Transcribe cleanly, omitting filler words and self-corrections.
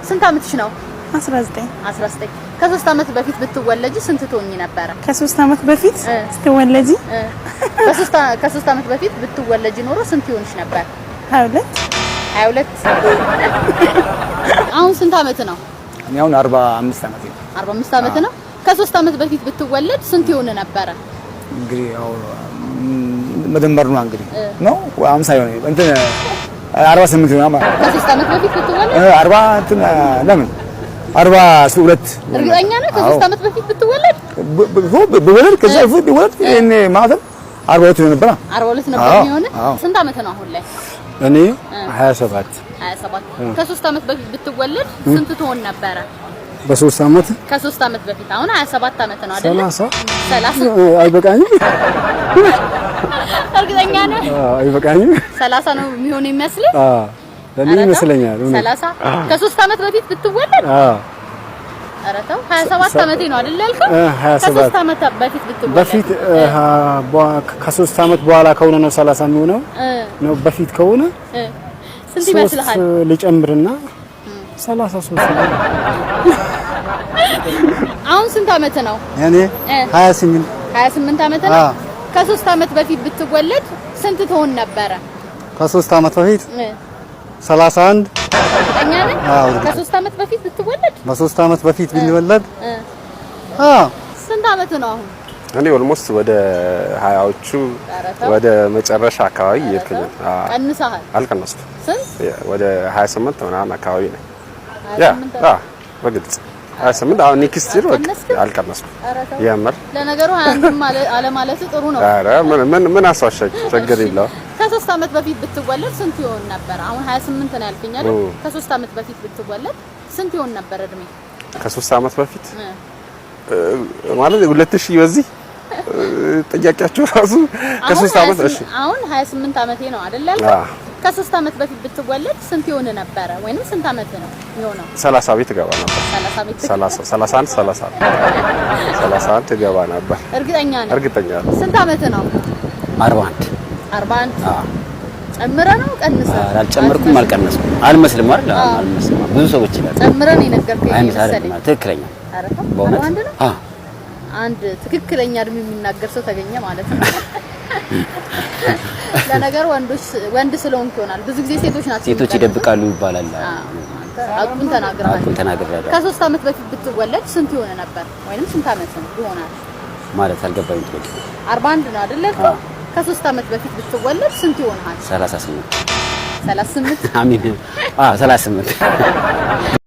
ስንት አመትሽ ነው? 19 ከ3 አመት በፊት ብትወለጂ ስንት ትሆኚ ነበር? ከ3 አመት በፊት ስትወለጂ ከ3 አመት በፊት ብትወለጂ ኖሮ ስንት ይሆንሽ ነበር? 22 አሁን ስንት አመት ነው? እኔ አሁን 45 አመት ነው። 45 አመት ነው። ከ3 አመት በፊት ብትወለድ ስንት ይሆን ነበረ? እንግዲህ ያው መደመር ነው እንግዲህ ነው 50 ይሆን እንትን 48 ነው ማለት ከ3 አመት በፊት ብትወለድ 40 እንትን ለምን 42 እርግጠኛ ነህ? ከ3 አመት በፊት ብትወለድ በወለድ ከዛ በፊት ብትወለድ እኔ ማለት 42 ነው ነበር 42 ነበር የሚሆነው። ስንት አመት ነው አሁን ላይ? እኔ 27 ከ3 አመት በፊት ብትወለድ ስንት ትሆን ነበረ? በ3 አመት ከ3 አመት በፊት አሁን 27 አመት ነው አይደል? 30 አይበቃኝም? እርግጠኛ ነህ? አይበቃኝም? 30 ነው የሚሆን የሚመስልህ? ለኔ ይመስለኛል 30 ከ3 አመት በፊት ብትወለድ ኧረ ተው 27 አመቴ ነው አይደል ያልከው? ከ3 አመት በፊት ብትወለድ በፊት ከ3 አመት በኋላ ከሆነ ነው 30 የሚሆነው ነው። በፊት ከሆነ ስንት ይመስልሃል? ልጨምርና 33 አሁን ስንት አመት ነው? እኔ 28 አመት ነው። ከ3 አመት በፊት ብትወለድ ስንት ትሆን ነበረ? ከ3 አመት በፊት 31 እኛ ነን። ከ3 አመት በፊት ብትወለድ በ3 አመት በፊት ብንወለድ ስንት አመት ነው አሁን? እኔ ኦልሞስት ወደ 20ዎቹ ወደ መጨረሻ አካባቢ ይርክኝ። ቀንሰሃል? አልቀነስኩም። ስንት? ወደ 28 ምናምን አካባቢ ነው። በግልጽ 28 አሁን ኔክስት ይር አልቀነስኩም። የምር ለነገሩ አንተም አለ ማለት ጥሩ ነው። ኧረ ምን አስዋሻች? ችግር የለውም። ከ3 አመት በፊት ብትወለድ ስንት ይሆን ነበር? አሁን 28 ነው ያልከኝ አይደል? ከ3 አመት በፊት ብትወለድ ስንት ይሆን ነበር እድሜ? ከ3 አመት በፊት ማለት 2000 በዚህ ጥያቄያችሁ ራሱ ከ3 አመት እሺ፣ አሁን 28 አመቴ ነው አይደል ያልከው? ከ3 አመት በፊት ብትወለድ ስንት ይሆን ነበረ? ወይንም ስንት አመት ነው የሚሆነው? 30 ቤት ገባ ነበር። 31 ገባ ነበር። እርግጠኛ ነኝ? እርግጠኛ ነኝ። ስንት አመት ነው? 41 ጨምረ ነው ቀንሰ? አልጨመርኩም አልቀነስኩም። አልመስልም አይደል? አልመስልም። ብዙ ሰዎች ይላል ጨምረ ነው የነገርከኝ መሰለኝ። ትክክለኛ በእውነት አንድ ትክክለኛ እድሜ የሚናገር ሰው ተገኘ ማለት ነው። ለነገር ወንድ ስለሆንክ ይሆናል። ብዙ ጊዜ ሴቶች ይደብቃሉ ይባላል። አቁን ተናግራለሁ። ከ3 አመት በፊት ብትወለድ ስንት ይሆነ ነበር? ወይንም ስንት አመት ነው ይሆናል ማለት አልገባኝም። 41 ነው አይደል? ከ3 አመት በፊት ብትወለድ ስንት ይሆናል? 38 አሚን 38